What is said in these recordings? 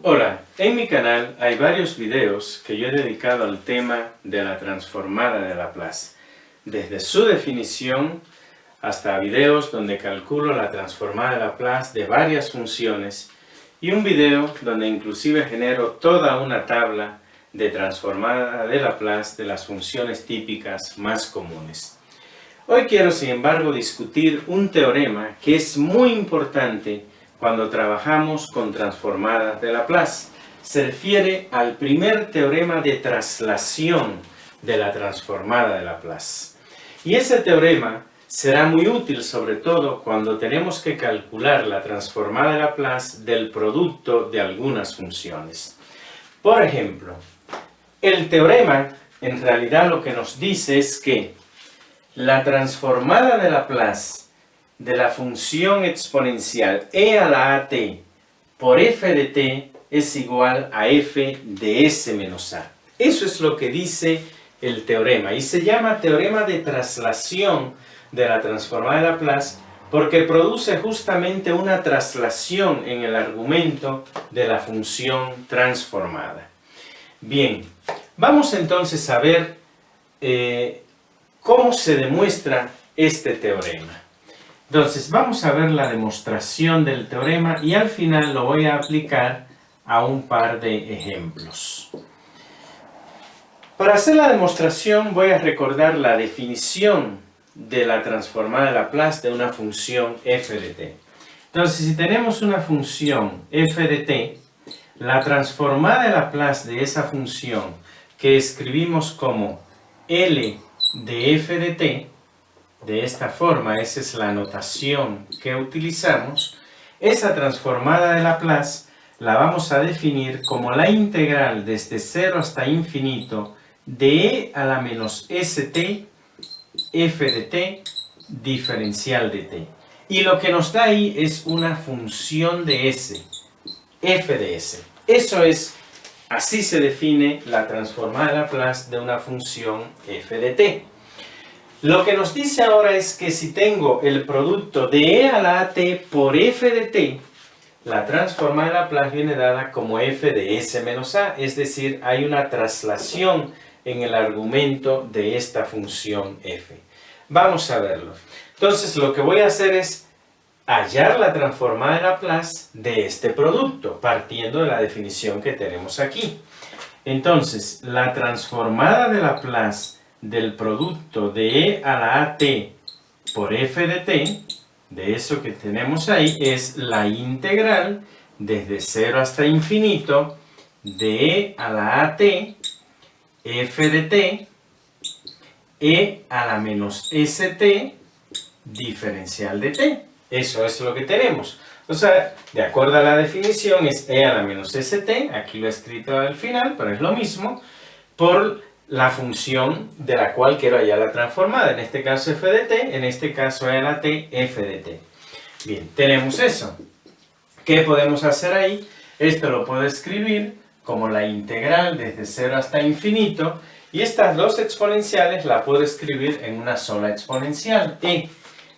Hola, en mi canal hay varios videos que yo he dedicado al tema de la transformada de Laplace, desde su definición hasta videos donde calculo la transformada de Laplace de varias funciones y un video donde inclusive genero toda una tabla de transformada de Laplace de las funciones típicas más comunes. Hoy quiero, sin embargo, discutir un teorema que es muy importante cuando trabajamos con transformadas de Laplace. Se refiere al primer teorema de traslación de la transformada de Laplace. Y ese teorema será muy útil sobre todo cuando tenemos que calcular la transformada de Laplace del producto de algunas funciones. Por ejemplo, el teorema en realidad lo que nos dice es que la transformada de Laplace de la función exponencial e a la at por f de t es igual a f de s menos a. Eso es lo que dice el teorema y se llama teorema de traslación de la transformada de Laplace porque produce justamente una traslación en el argumento de la función transformada. Bien, vamos entonces a ver cómo se demuestra este teorema. Entonces, vamos a ver la demostración del teorema y al final lo voy a aplicar a un par de ejemplos. Para hacer la demostración voy a recordar la definición de la transformada de Laplace de una función f de t. Entonces, si tenemos una función f de t, la transformada de Laplace de esa función que escribimos como L de f de t, de esta forma, esa es la notación que utilizamos, esa transformada de Laplace la vamos a definir como la integral desde 0 hasta infinito de e a la menos st f de t diferencial de t. Y lo que nos da ahí es una función de s, f de s. Eso es, así se define la transformada de Laplace de una función f de t. Lo que nos dice ahora es que si tengo el producto de e a la at por f de t, la transformada de Laplace viene dada como f de s menos a, es decir, hay una traslación en el argumento de esta función f. Vamos a verlo. Entonces, lo que voy a hacer es hallar la transformada de Laplace de este producto, partiendo de la definición que tenemos aquí. Entonces, la transformada de Laplace del producto de e a la at por f de t, de eso que tenemos ahí, es la integral desde 0 hasta infinito de e a la at f de t e a la menos st diferencial de t. Eso es lo que tenemos. O sea, de acuerdo a la definición es e a la menos st, aquí lo he escrito al final, pero es lo mismo, por la función de la cual quiero hallar la transformada, en este caso f de t, en este caso e a la t, f de t. Bien, tenemos eso. ¿Qué podemos hacer ahí? Esto lo puedo escribir como la integral desde 0 hasta infinito, y estas dos exponenciales la puedo escribir en una sola exponencial, e.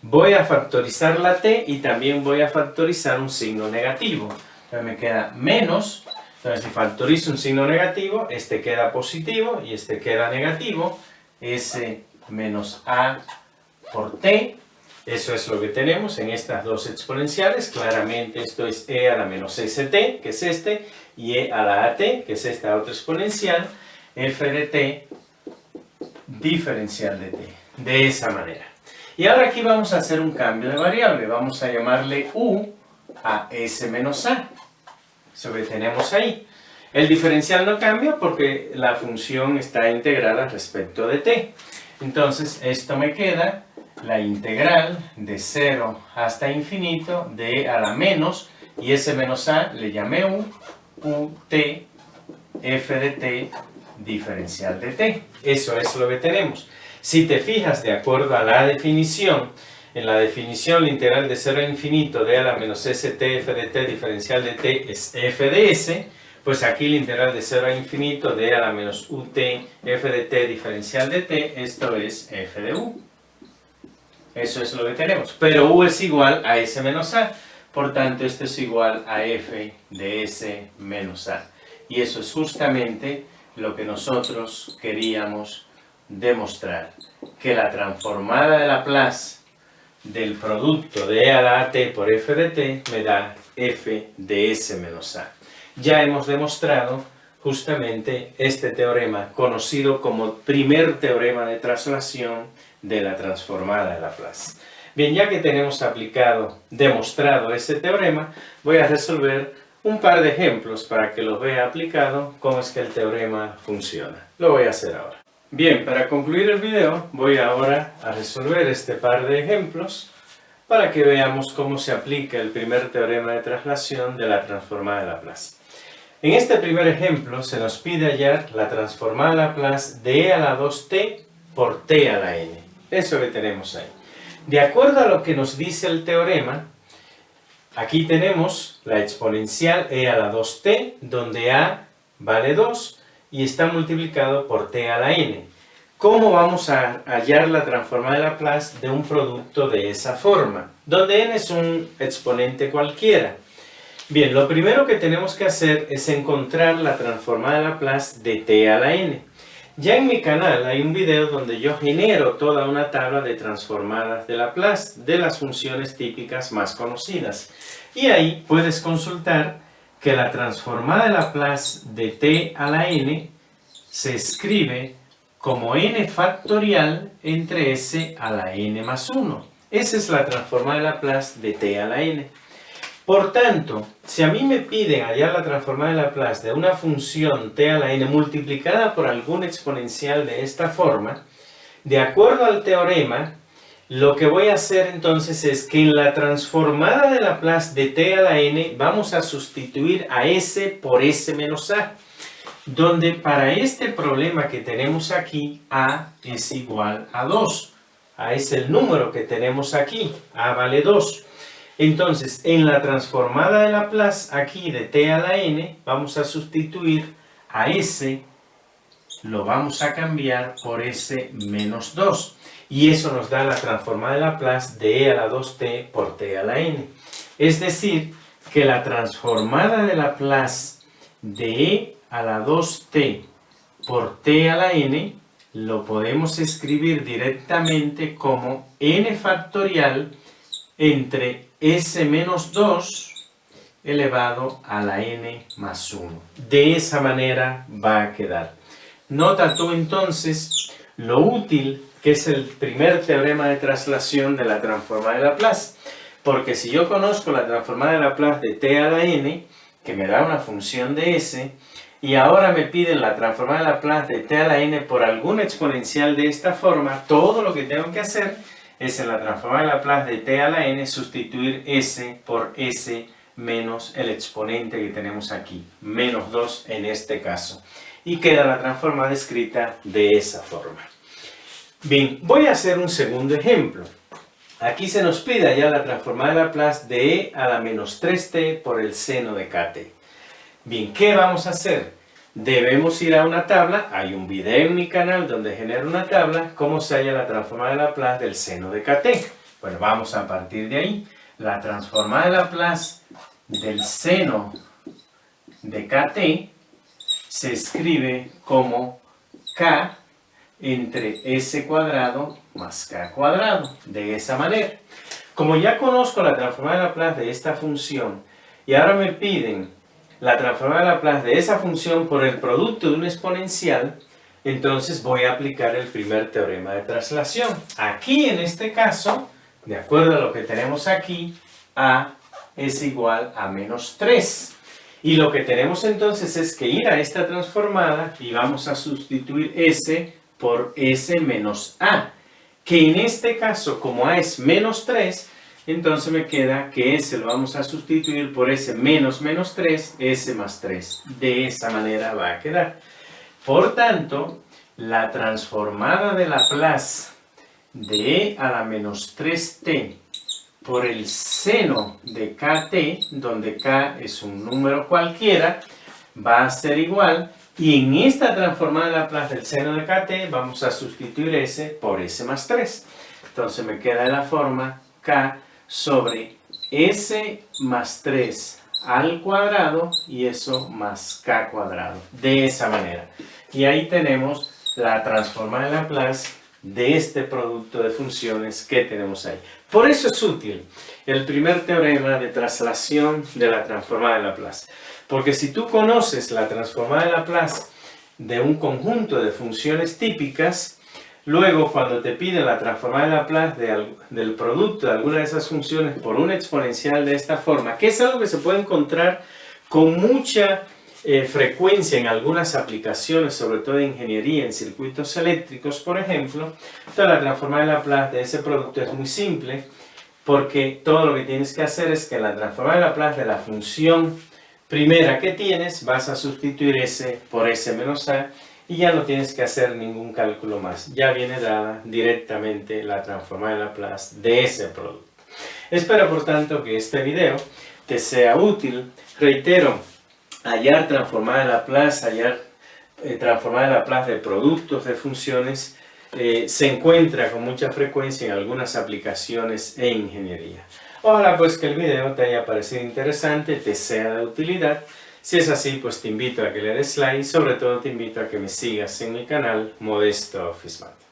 Voy a factorizar la t y también voy a factorizar un signo negativo. Entonces me queda menos. Entonces, si factorizo un signo negativo, este queda positivo y este queda negativo. S menos a por t. Eso es lo que tenemos en estas dos exponenciales. Claramente esto es e a la menos st, que es este, y e a la at, que es esta otra exponencial, f de t diferencial de t. De esa manera. Y ahora aquí vamos a hacer un cambio de variable. Vamos a llamarle u a s menos a. Eso que tenemos ahí. El diferencial no cambia porque la función está integrada respecto de t. Entonces, esto me queda la integral de 0 hasta infinito de e a la menos, y s menos a le llamé t, f de t diferencial de t. Eso es lo que tenemos. Si te fijas, de acuerdo a la definición, en la definición la integral de 0 a infinito de e a la menos st f de t diferencial de t es f de s, pues aquí la integral de 0 a infinito de e a la menos ut f de t diferencial de t, esto es f de u. Eso es lo que tenemos. Pero u es igual a s menos a, Por tanto, esto es igual a f de s menos a. Y eso es justamente lo que nosotros queríamos demostrar. Que la transformada de Laplace del producto de e a la at por f de t me da f de s menos a. Ya hemos demostrado justamente este teorema, conocido como primer teorema de traslación de la transformada de Laplace. Bien, ya que tenemos demostrado ese teorema, voy a resolver un par de ejemplos para que los vea aplicado cómo es que el teorema funciona. Lo voy a hacer ahora. Bien, para concluir el video, voy ahora a resolver este par de ejemplos para que veamos cómo se aplica el primer teorema de traslación de la transformada de Laplace. En este primer ejemplo se nos pide hallar la transformada de Laplace de e a la 2t por t a la n. Eso que tenemos ahí. De acuerdo a lo que nos dice el teorema, aquí tenemos la exponencial e a la 2t, donde a vale 2 y está multiplicado por t a la n. ¿Cómo vamos a hallar la transformada de Laplace de un producto de esa forma? Donde n es un exponente cualquiera. Bien, lo primero que tenemos que hacer es encontrar la transformada de Laplace de t a la n. Ya en mi canal hay un video donde yo genero toda una tabla de transformadas de Laplace de las funciones típicas más conocidas. Y ahí puedes consultar que la transformada de Laplace de t a la n se escribe como n factorial entre s a la n más 1. Esa es la transformada de Laplace de t a la n. Por tanto, si a mí me piden hallar la transformada de Laplace de una función t a la n multiplicada por algún exponencial de esta forma, de acuerdo al teorema, lo que voy a hacer entonces es que en la transformada de Laplace de t a la n vamos a sustituir a s por s menos a, donde para este problema que tenemos aquí, a es igual a 2. A es el número que tenemos aquí, a vale 2. Entonces, en la transformada de Laplace aquí de t a la n, vamos a sustituir a s, lo vamos a cambiar por s menos 2. Y eso nos da la transformada de Laplace de e a la 2t por t a la n. Es decir, que la transformada de Laplace de e a la 2t por t a la n lo podemos escribir directamente como n factorial entre s menos 2 elevado a la n más 1. De esa manera va a quedar. Nota tú entonces lo útil que es el primer teorema de traslación de la transformada de Laplace. Porque si yo conozco la transformada de Laplace de t a la n, que me da una función de s, y ahora me piden la transformada de Laplace de t a la n por algún exponencial de esta forma, todo lo que tengo que hacer es en la transformada de Laplace de t a la n sustituir s por s menos el exponente que tenemos aquí, menos 2 en este caso. Y queda la transformada escrita de esa forma. Bien, voy a hacer un segundo ejemplo. Aquí se nos pide hallar la transformada de Laplace de e a la menos 3t por el seno de kt. Bien, ¿qué vamos a hacer? Debemos ir a una tabla, hay un video en mi canal donde genero una tabla, cómo se halla la transformada de Laplace del seno de kt. Bueno, vamos a partir de ahí. La transformada de Laplace del seno de kt se escribe como k entre s cuadrado más k cuadrado, de esa manera. Como ya conozco la transformada de Laplace de esta función, y ahora me piden la transformada de Laplace de esa función por el producto de un exponencial, entonces voy a aplicar el primer teorema de traslación. Aquí, en este caso, de acuerdo a lo que tenemos aquí, a es igual a menos 3. Y lo que tenemos entonces es que ir a esta transformada y vamos a sustituir s por s menos a, que en este caso, como a es menos 3, entonces me queda que s lo vamos a sustituir por s menos 3, s más 3. De esa manera va a quedar. Por tanto, la transformada de Laplace de e a la menos 3t por el seno de kt, donde k es un número cualquiera, va a ser igual. Y en esta transformada de Laplace del seno de kt vamos a sustituir s por s más 3. Entonces me queda de la forma k sobre S más 3 al cuadrado y eso más k cuadrado. De esa manera. Y ahí tenemos la transformada de Laplace de este producto de funciones que tenemos ahí. Por eso es útil el primer teorema de traslación de la transformada de Laplace. Porque si tú conoces la transformada de Laplace de un conjunto de funciones típicas, luego cuando te piden la transformada de Laplace del producto de alguna de esas funciones por una exponencial de esta forma, que es algo que se puede encontrar con mucha frecuencia en algunas aplicaciones, sobre todo en ingeniería, en circuitos eléctricos, por ejemplo, entonces la transformada de Laplace de ese producto es muy simple, porque todo lo que tienes que hacer es que en la transformada de Laplace de la función primera que tienes, vas a sustituir S por S menos A, y ya no tienes que hacer ningún cálculo más. Ya viene dada directamente la transformada de Laplace de ese producto. Espero, por tanto, que este video te sea útil. Reitero, hallar transformada de Laplace, hallar transformada de Laplace de productos de funciones, se encuentra con mucha frecuencia en algunas aplicaciones e ingeniería. Ojalá pues que el video te haya parecido interesante, te sea de utilidad. Si es así, pues te invito a que le des like y sobre todo te invito a que me sigas en mi canal Modesto Office Math.